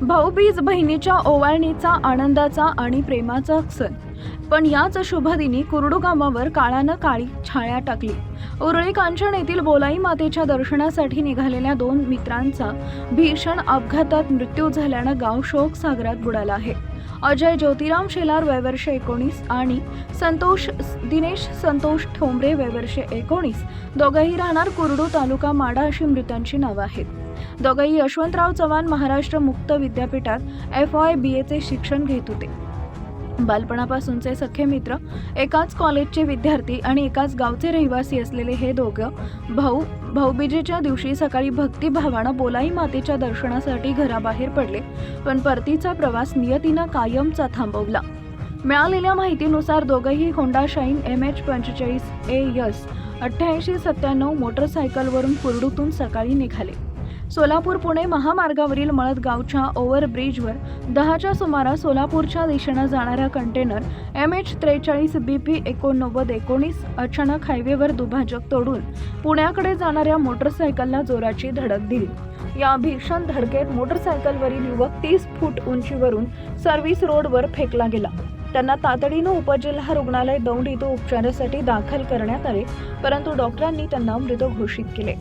भाऊबीज बहिणीच्या ओवाळणीचा आनंदाचा आणि प्रेमाचा क्षण. पण याच शुभदिनी कुरडू गावावर काळानं काळी छाया टाकली. उरळी कांचन येथील बोलाई मातेच्या दर्शनासाठी निघालेल्या दोन मित्रांचा भीषण अपघातात मृत्यू झाल्यानं गाव शोक सागरात बुडालं आहे. अजय ज्योतिराम शेलार वय वर्ष 19 आणि दिनेश संतोष ठोंबरे वय वर्ष 19, दोघंही राहणार कुरडू, तालुका माडा अशी मृतांची नावं आहेत. दोघंही यशवंतराव चव्हाण महाराष्ट्र मुक्त विद्यापीठात FY BA शिक्षण घेत होते. बालपणापासूनचे सख्खे मित्र, एकाच कॉलेजचे विद्यार्थी आणि एकाच गावचे रहिवासी असलेले हे दोघं भाऊ भाऊबीजेच्या दिवशी सकाळी भक्तिभावानं बोलाई मातेच्या दर्शनासाठी घराबाहेर पडले, पण परतीचा प्रवास नियतीनं कायमचा थांबवला. मिळालेल्या माहितीनुसार दोघंही होंडा शाईन MH45AS 8897 मोटरसायकलवरून कुरडूतून सकाळी निघाले. सोलापूर पुणे महामार्गावरील मळद गावच्या ओव्हरब्रिजवर 10च्या सुमारास सोलापूरच्या दिशेनं जाणारा कंटेनर MH43 BP 8919 अचानक हायवेवर दुभाजक तोडून पुण्याकडे जाणाऱ्या मोटरसायकलला जोराची धडक दिली. या भीषण धडकेत मोटरसायकलवरील युवक 30 फूट उंचीवरून सर्व्हिस रोडवर फेकला गेला. त्यांना तातडीनं उपजिल्हा रुग्णालय दौंड इथं उपचारासाठी दाखल करण्यात आले, परंतु डॉक्टरांनी त्यांना मृत घोषित केले.